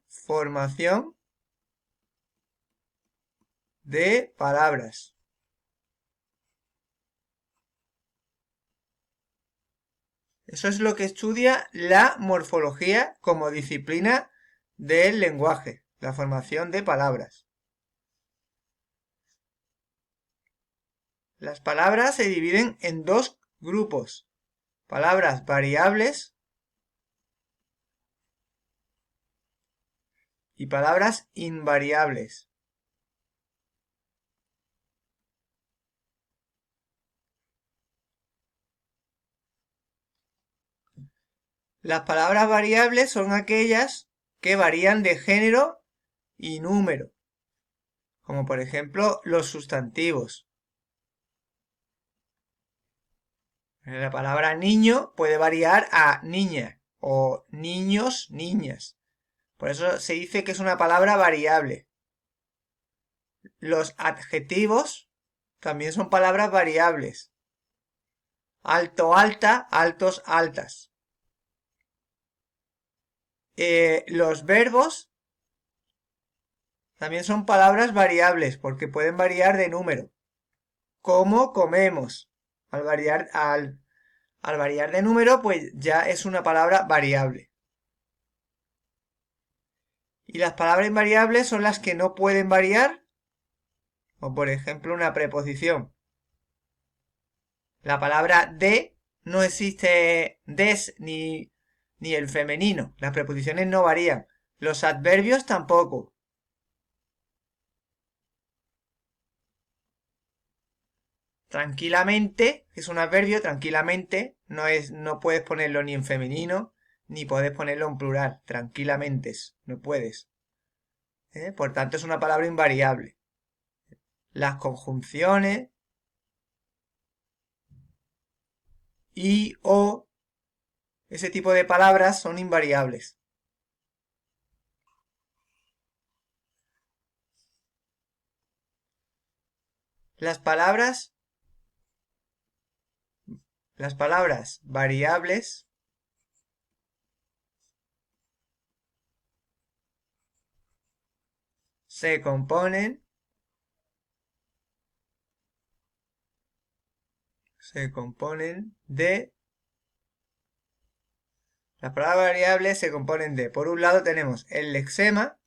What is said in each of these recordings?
Formación de palabras. Eso es lo que estudia la morfología como disciplina del lenguaje, la formación de palabras. Las palabras se dividen en dos grupos: palabras variables y palabras invariables. Las palabras variables son aquellas que varían de género y número, como por ejemplo los sustantivos. La palabra niño puede variar a niña o niños, niñas. Por eso se dice que es una palabra variable. Los adjetivos también son palabras variables. Alto, alta, altos, altas. Los verbos también son palabras variables porque pueden variar de número. Como comemos. Al variar de número, pues ya es una palabra variable. Y las palabras invariables son las que no pueden variar, o por ejemplo una preposición. La palabra de no existe des ni el femenino. Las preposiciones no varían. Los adverbios tampoco. Tranquilamente, es un adverbio, tranquilamente, no puedes ponerlo ni en femenino, ni puedes ponerlo en plural. Tranquilamente, no puedes. Por tanto, es una palabra invariable. Las conjunciones y, o, ese tipo de palabras son invariables. Las palabras variables se componen de... Las palabras variables se componen de, por un lado tenemos el lexema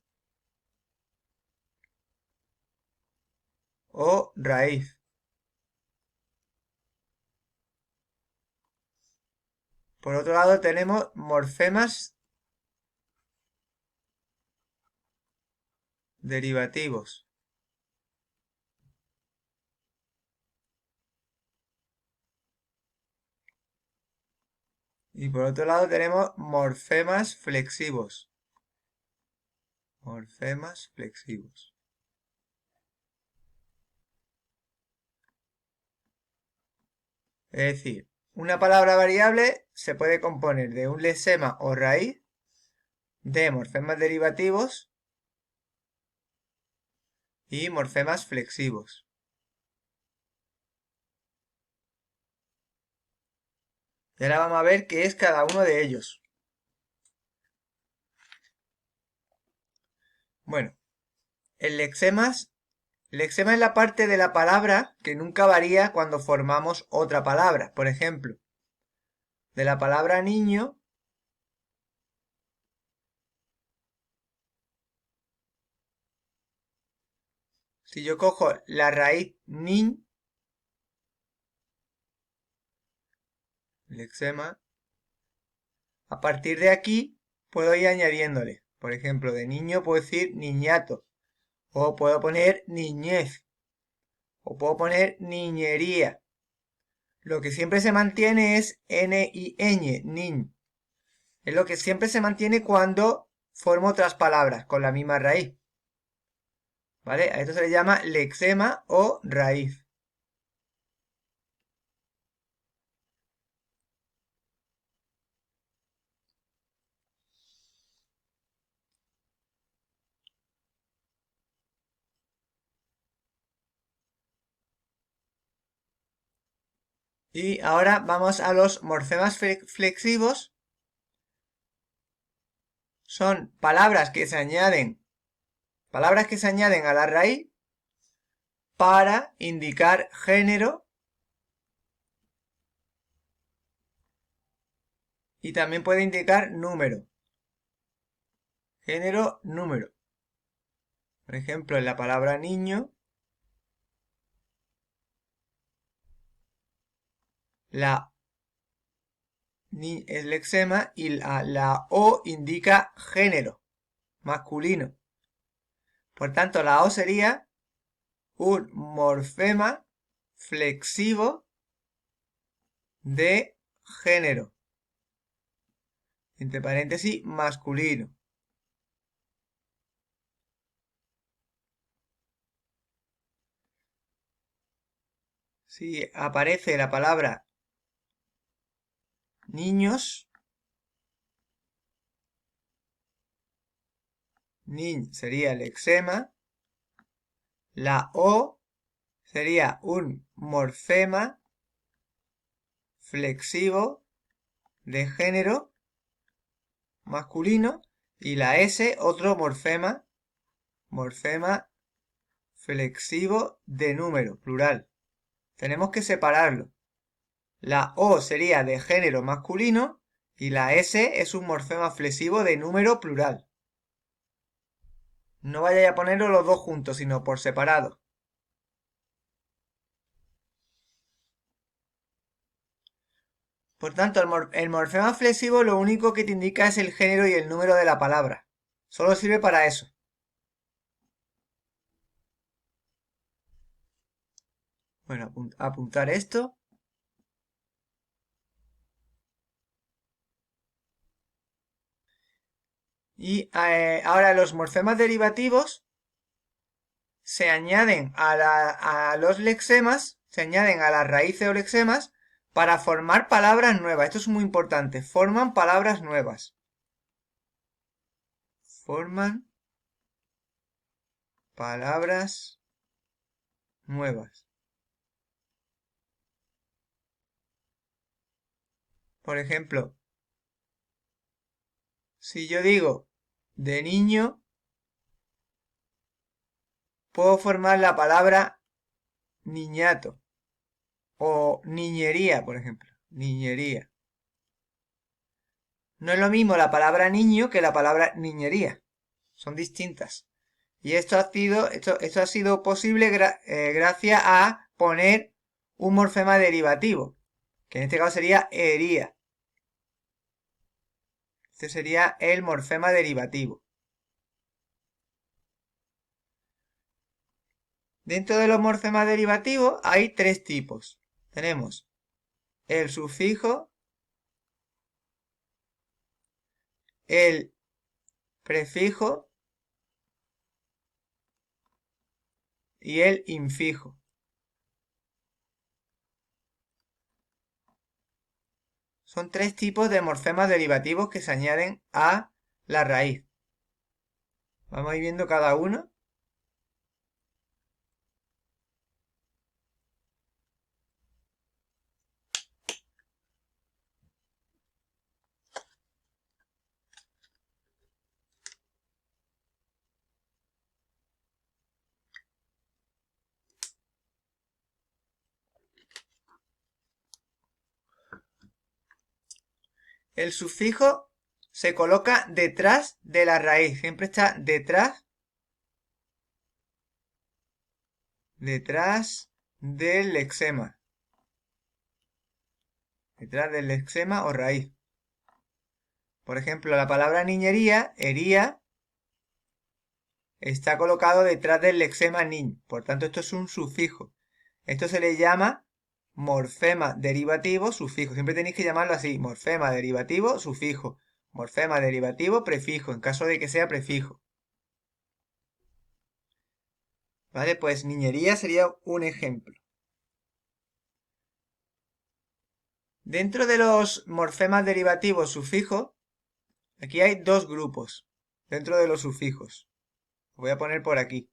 o raíz. Por otro lado tenemos morfemas derivativos. Y por otro lado tenemos morfemas flexivos. Morfemas flexivos. Es decir, una palabra variable se puede componer de un lexema o raíz, de morfemas derivativos y morfemas flexivos. Y ahora vamos a ver qué es cada uno de ellos. Bueno, el lexema es la parte de la palabra que nunca varía cuando formamos otra palabra. Por ejemplo, de la palabra niño, si yo cojo la raíz nin, lexema, a partir de aquí puedo ir añadiéndole. Por ejemplo, de niño puedo decir niñato, o puedo poner niñez, o puedo poner niñería. Lo que siempre se mantiene es n y ñ, nin. Es lo que siempre se mantiene cuando formo otras palabras con la misma raíz. ¿Vale? A esto se le llama lexema o raíz. Y ahora vamos a los morfemas flexivos, son palabras que se añaden a la raíz para indicar género y también puede indicar número. Género, número. Por ejemplo, en la palabra niño, la ni es lexema y la O indica género, masculino. Por tanto, la O sería un morfema flexivo de género. Entre paréntesis, masculino. Si aparece la palabra niños, nin sería el lexema, la O sería un morfema flexivo de género masculino y la S otro morfema flexivo de número, plural. Tenemos que separarlo. La O sería de género masculino y la S es un morfema flexivo de número plural. No vayáis a ponerlo los dos juntos, sino por separado. Por tanto, el morfema flexivo lo único que te indica es el género y el número de la palabra. Solo sirve para eso. Bueno, apuntar esto. Y ahora los morfemas derivativos se añaden a los lexemas, se añaden a las raíces o lexemas para formar palabras nuevas. Esto es muy importante. Forman palabras nuevas. Forman palabras nuevas. Por ejemplo, si yo digo de niño, puedo formar la palabra niñato o niñería, por ejemplo. Niñería. No es lo mismo la palabra niño que la palabra niñería. Son distintas. Y esto ha sido posible gracias a poner un morfema derivativo, que en este caso sería ería. Este sería el morfema derivativo. Dentro de los morfemas derivativos hay tres tipos. Tenemos el sufijo, el prefijo y el infijo. Son tres tipos de morfemas derivativos que se añaden a la raíz. Vamos a ir viendo cada uno. El sufijo se coloca detrás de la raíz. Siempre está detrás del lexema. Detrás del lexema o raíz. Por ejemplo, la palabra niñería, ería, está colocado detrás del lexema nin. Por tanto, esto es un sufijo. Esto se le llama morfema derivativo sufijo. Siempre tenéis que llamarlo así. Morfema derivativo sufijo. Morfema derivativo prefijo, en caso de que sea prefijo. ¿Vale? Pues niñería sería un ejemplo. Dentro de los morfemas derivativos sufijos, aquí hay dos grupos. Dentro de los sufijos. Voy a poner por aquí.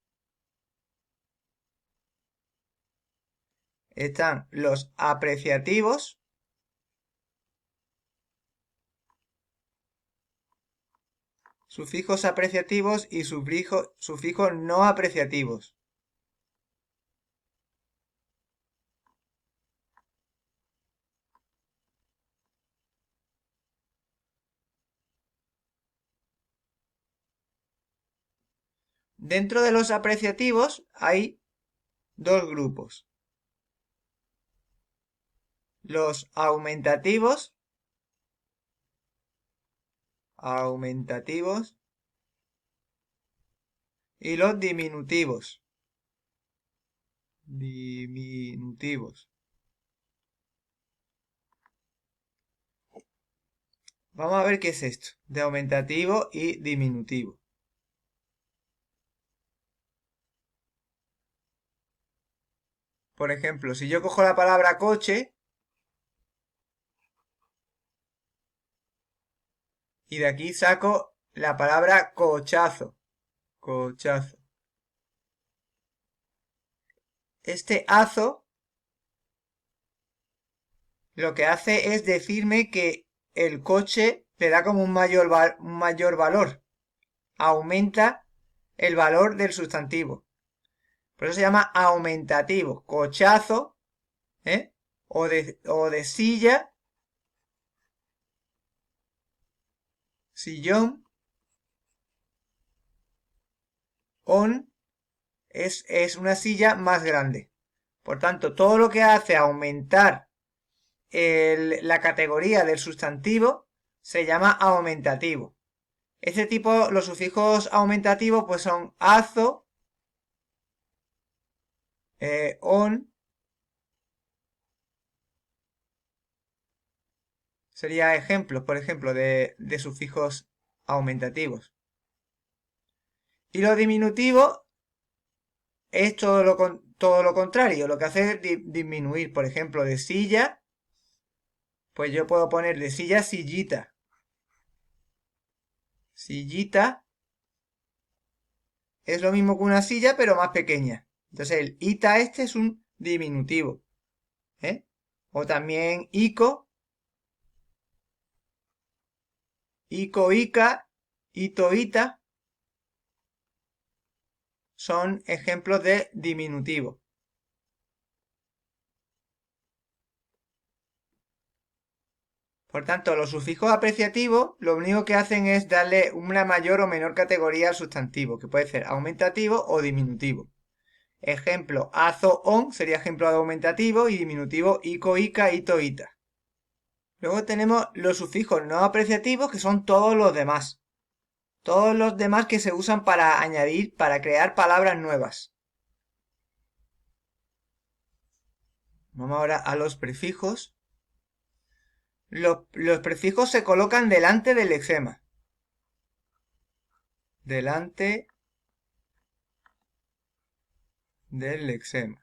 Están los apreciativos. sufijos apreciativos y sufijos no apreciativos. Dentro de los apreciativos hay dos grupos. Los aumentativos y los diminutivos. Vamos a ver qué es esto, de aumentativo y diminutivo. Por ejemplo, si yo cojo la palabra coche y de aquí saco la palabra cochazo. Cochazo. Este azo lo que hace es decirme que el coche le da como un mayor valor. Aumenta el valor del sustantivo. Por eso se llama aumentativo. Cochazo, ¿eh? O de silla, sillón, on, es una silla más grande. Por tanto, todo lo que hace aumentar la categoría del sustantivo se llama aumentativo. Este tipo, los sufijos aumentativos, pues son azo, on, sería ejemplos, por ejemplo, de sufijos aumentativos. Y lo diminutivo es todo lo contrario, lo que hace es disminuir. Por ejemplo, de silla, pues yo puedo poner de silla sillita. Sillita es lo mismo que una silla, pero más pequeña. Entonces el ita este es un diminutivo. ¿Eh? O también ico, ica, ito, ita, son ejemplos de diminutivo. Por tanto, los sufijos apreciativos lo único que hacen es darle una mayor o menor categoría al sustantivo, que puede ser aumentativo o diminutivo. Ejemplo, azo, on sería ejemplo de aumentativo y diminutivo ico, ica, ito, ita. Luego tenemos los sufijos no apreciativos, que son todos los demás. Todos los demás que se usan para añadir, para crear palabras nuevas. Vamos ahora a los prefijos. Los prefijos se colocan delante del lexema. Delante del lexema.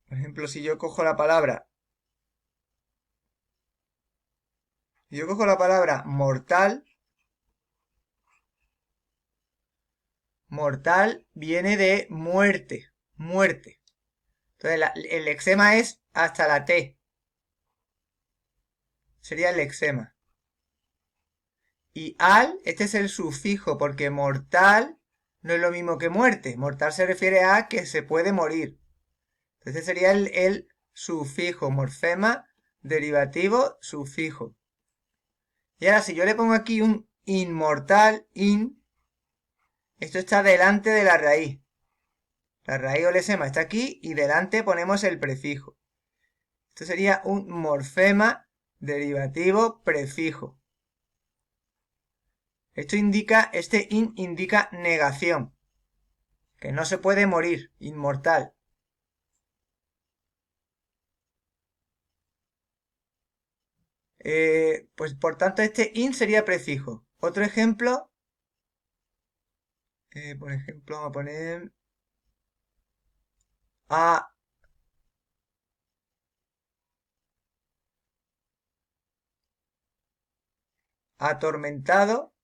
Por ejemplo, si yo cojo la palabra mortal, mortal viene de muerte, muerte. Entonces el lexema es hasta la T. Sería el lexema. Y al, este es el sufijo, porque mortal no es lo mismo que muerte. Mortal se refiere a que se puede morir. Entonces sería el sufijo, morfema, derivativo, sufijo. Y ahora si yo le pongo aquí un inmortal, esto está delante de la raíz. La raíz o lesema está aquí y delante ponemos el prefijo. Esto sería un morfema derivativo prefijo. Este in indica negación, que no se puede morir, inmortal. Pues por tanto este in sería prefijo. Otro ejemplo, por ejemplo, vamos a poner a atormentado.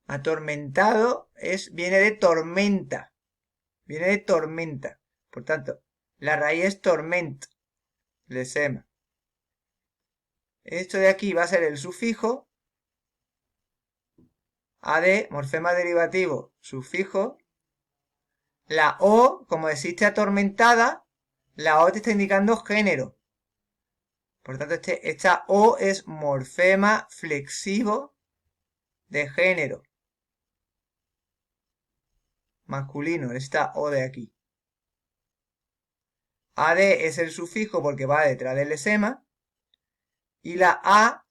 Atormentado viene de tormenta. Viene de tormenta. Por tanto, la raíz es torment. Lesema. Esto de aquí va a ser el sufijo. AD, morfema derivativo, sufijo. La O, como existe atormentada, la O te está indicando género. Por tanto, esta O es morfema flexivo de género. Masculino, esta O de aquí. AD es el sufijo porque va detrás del lesema. Y la A,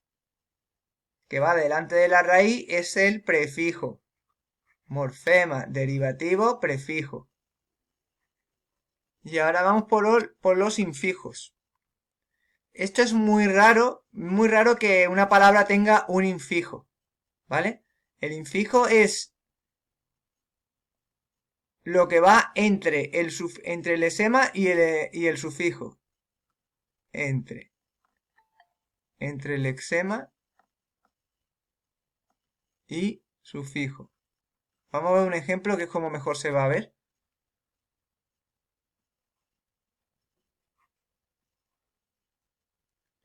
que va delante de la raíz, es el prefijo. Morfema derivativo prefijo. Y ahora vamos por los infijos. Esto es muy raro que una palabra tenga un infijo, ¿vale? El infijo es lo que va entre el lesema y el sufijo. Entre el lexema y sufijo. Vamos a ver un ejemplo que es como mejor se va a ver.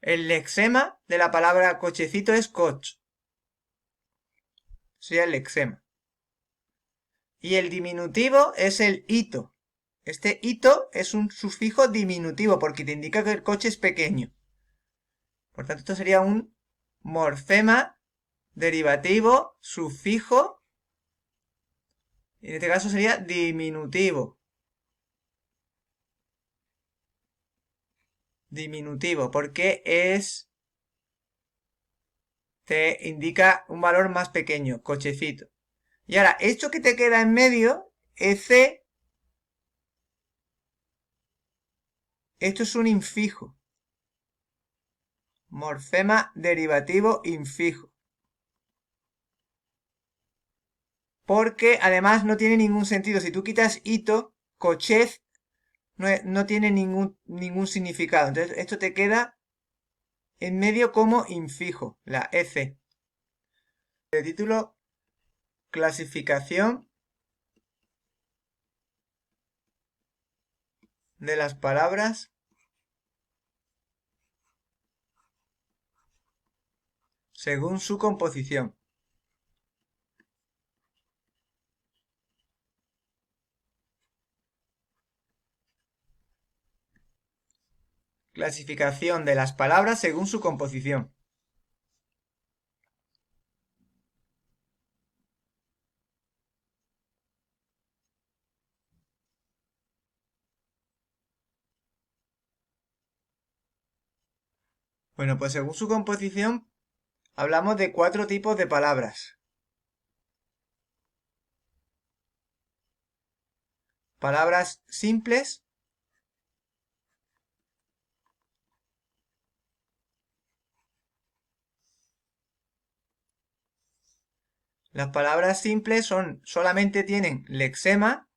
El lexema de la palabra cochecito es coch. Sería el lexema. Y el diminutivo es el hito. Este hito es un sufijo diminutivo porque te indica que el coche es pequeño. Por tanto, esto sería un morfema derivativo sufijo. Y en este caso sería diminutivo. Diminutivo, porque te indica un valor más pequeño, cochecito. Y ahora, esto que te queda en medio, C, esto es un infijo. Morfema derivativo infijo. Porque además no tiene ningún sentido. Si tú quitas hito, cochez no tiene ningún significado. Entonces esto te queda en medio como infijo, la EC. El título, clasificación de las palabras según su composición. Clasificación de las palabras según su composición. Bueno, pues según su composición hablamos de 4 tipos de palabras. Palabras simples, las palabras simples solamente tienen lexema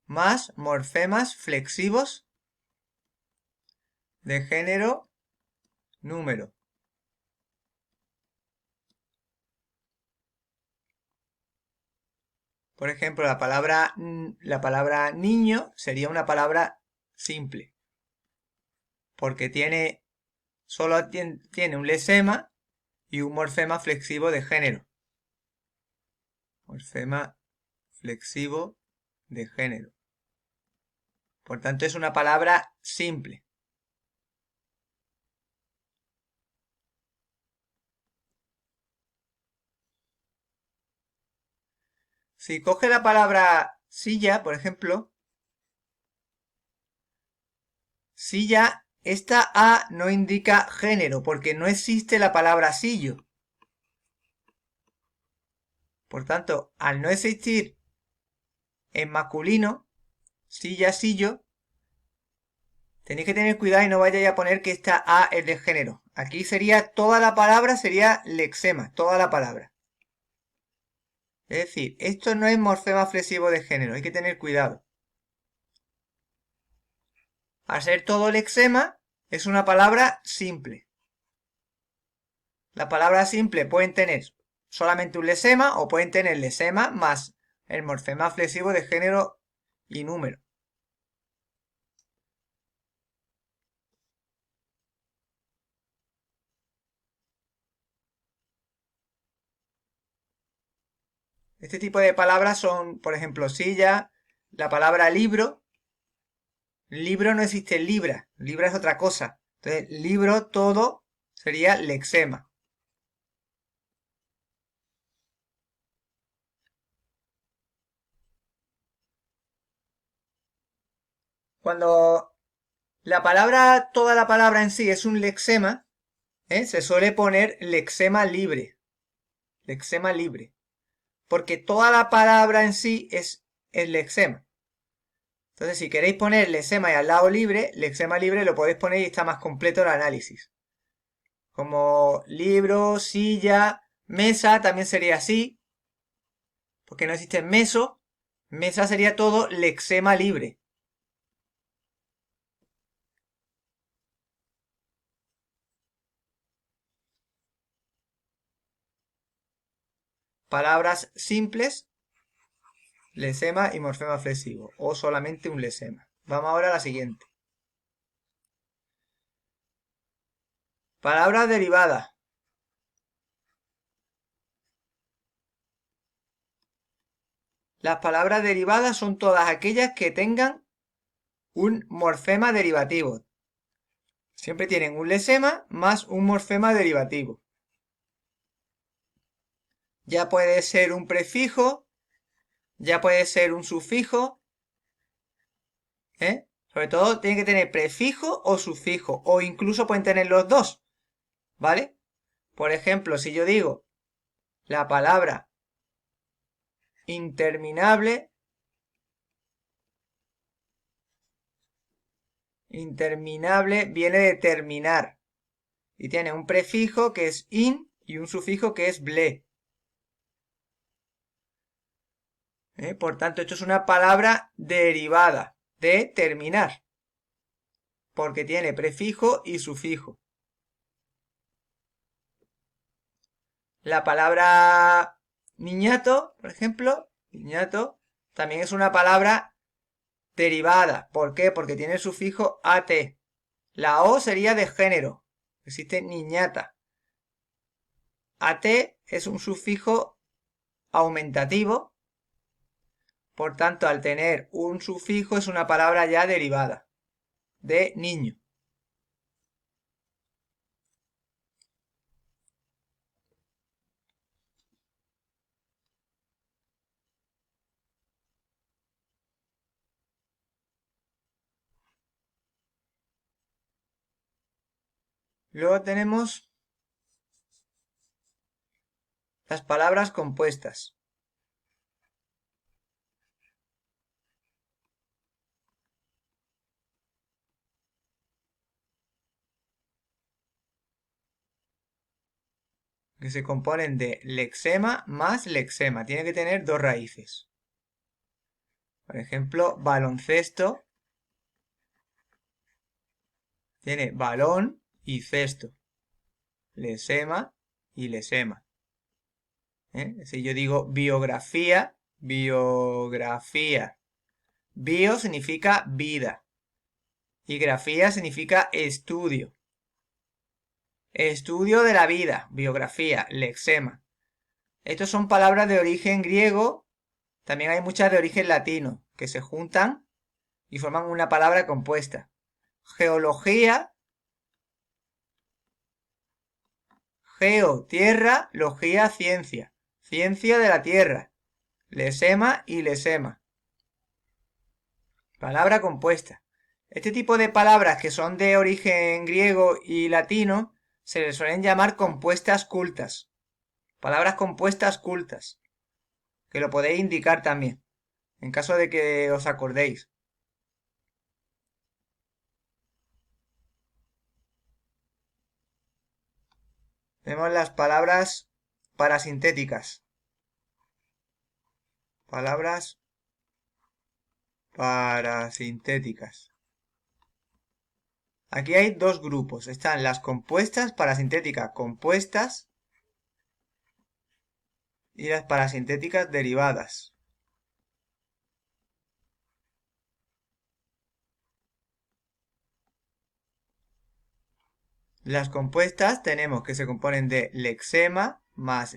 más morfemas flexivos de género número. Por ejemplo, la palabra niño sería una palabra simple. Porque solo tiene un lesema y un morfema flexivo de género. Morfema flexivo de género. Por tanto, es una palabra simple. Si coge la palabra silla, por ejemplo, silla, esta A no indica género, porque no existe la palabra sillo. Por tanto, al no existir en masculino, silla, sillo, tenéis que tener cuidado y no vayáis a poner que esta A es de género. Aquí sería toda la palabra, sería lexema, toda la palabra. Es decir, esto no es morfema flexivo de género, hay que tener cuidado. Al ser todo lexema, es una palabra simple. Las palabras simples pueden tener solamente un lexema o pueden tener lexema más el morfema flexivo de género y número. Este tipo de palabras son, por ejemplo, silla, la palabra libro. Libro no existe libra, libra es otra cosa. Entonces, libro todo sería lexema. Cuando toda la palabra en sí es un lexema, se suele poner lexema libre. Lexema libre. Porque toda la palabra en sí es el lexema. Entonces, si queréis poner lexema y al lado libre, lexema libre lo podéis poner y está más completo el análisis. Como libro, silla, mesa también sería así, porque no existe meso. Mesa sería todo lexema libre. Palabras simples, lexema y morfema flexivo, o solamente un lexema. Vamos ahora a la siguiente. Palabras derivadas. Las palabras derivadas son todas aquellas que tengan un morfema derivativo. Siempre tienen un lexema más un morfema derivativo. Ya puede ser un prefijo, ya puede ser un sufijo, Sobre todo tiene que tener prefijo o sufijo, o incluso pueden tener los dos, ¿vale? Por ejemplo, si yo digo la palabra interminable, interminable viene de terminar y tiene un prefijo que es in y un sufijo que es ble. Por tanto, esto es una palabra derivada de terminar, porque tiene prefijo y sufijo. La palabra niñato, por ejemplo, niñato, también es una palabra derivada. ¿Por qué? Porque tiene el sufijo at. La o sería de género. Existe niñata. At es un sufijo aumentativo. Por tanto, al tener un sufijo es una palabra ya derivada de niño. Luego tenemos las palabras compuestas. Que se componen de lexema más lexema. Tiene que tener dos raíces. Por ejemplo, baloncesto tiene balón y cesto. Lexema y lexema. Si yo digo biografía, biografía. Bio significa vida. Y grafía significa estudio. Estudio de la vida, biografía, lexema. Estos son palabras de origen griego. También hay muchas de origen latino, que se juntan y forman una palabra compuesta. Geología, geo, tierra, logía, ciencia. Ciencia de la tierra. Lexema y lexema. Palabra compuesta. Este tipo de palabras que son de origen griego y latino se les suelen llamar compuestas cultas. Palabras compuestas cultas. Que lo podéis indicar también, en caso de que os acordéis. Tenemos las palabras parasintéticas. Palabras parasintéticas. Aquí hay dos grupos. Están las compuestas, parasintéticas compuestas y las parasintéticas derivadas. Las compuestas tenemos que se componen de lexema más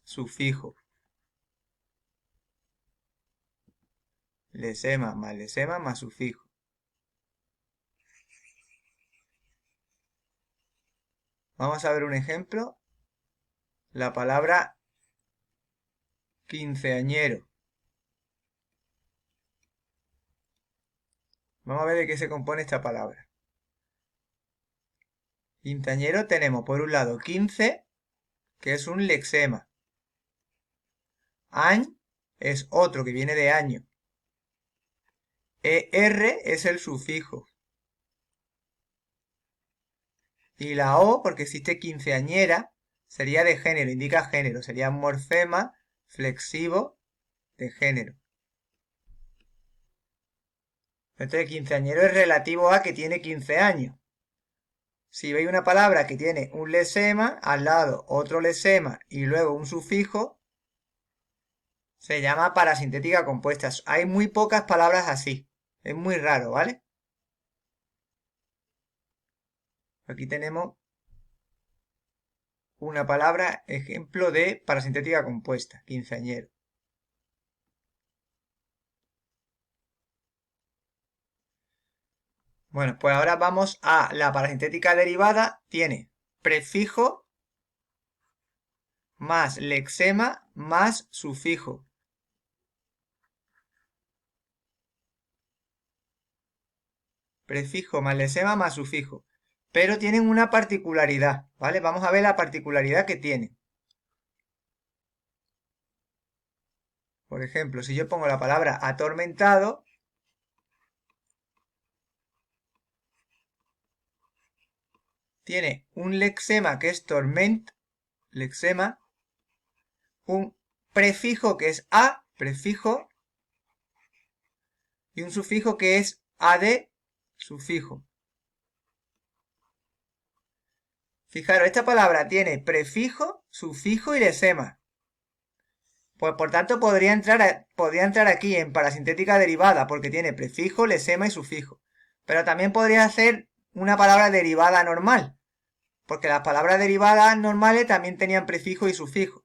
sufijo. Lexema más sufijo. Vamos a ver un ejemplo. La palabra quinceañero. Vamos a ver de qué se compone esta palabra. Quinceañero tenemos por un lado 15, que es un lexema. Añ es otro que viene de año. ER es el sufijo. Y la O, porque existe quinceañera, sería de género, indica género, sería un morfema flexivo de género. Entonces, quinceañero es relativo a que tiene 15 años. Si veis una palabra que tiene un lexema, al lado otro lexema y luego un sufijo, se llama parasintética compuesta. Hay muy pocas palabras así. Es muy raro, ¿vale? Aquí tenemos una palabra ejemplo de parasintética compuesta, quinceañero. Bueno, pues ahora vamos a la parasintética derivada. Tiene prefijo más lexema más sufijo. Prefijo más lexema más sufijo. Pero tienen una particularidad, ¿vale? Vamos a ver la particularidad que tienen. Por ejemplo, si yo pongo la palabra atormentado, tiene un lexema que es torment, lexema, un prefijo que es a, prefijo, y un sufijo que es ad, sufijo. Fijaros, esta palabra tiene prefijo, sufijo y lexema. Pues por tanto podría entrar aquí en parasintética derivada porque tiene prefijo, lexema y sufijo. Pero también podría ser una palabra derivada normal, porque las palabras derivadas normales también tenían prefijo y sufijo.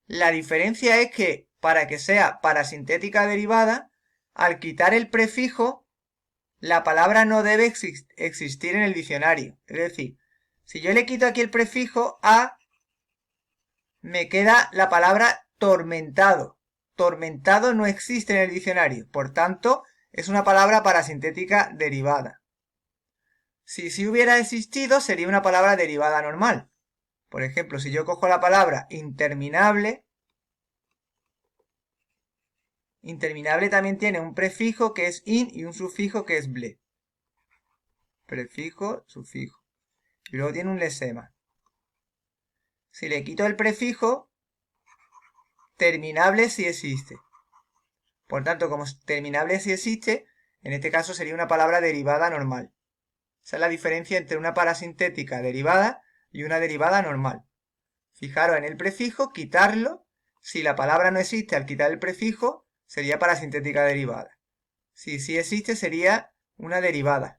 La diferencia es que para que sea parasintética derivada, al quitar el prefijo, la palabra no debe existir en el diccionario. Es decir, si yo le quito aquí el prefijo a, me queda la palabra tormentado. Tormentado no existe en el diccionario, por tanto, es una palabra parasintética derivada. Si hubiera existido, sería una palabra derivada normal. Por ejemplo, si yo cojo la palabra interminable, interminable también tiene un prefijo que es in y un sufijo que es ble. Prefijo, sufijo. Y luego tiene un lexema. Si le quito el prefijo, terminable sí existe. Por tanto, como terminable sí existe, en este caso sería una palabra derivada normal. Esa es la diferencia entre una parasintética derivada y una derivada normal. Fijaros en el prefijo, quitarlo. Si la palabra no existe al quitar el prefijo, sería parasintética derivada. Si sí existe, sería una derivada.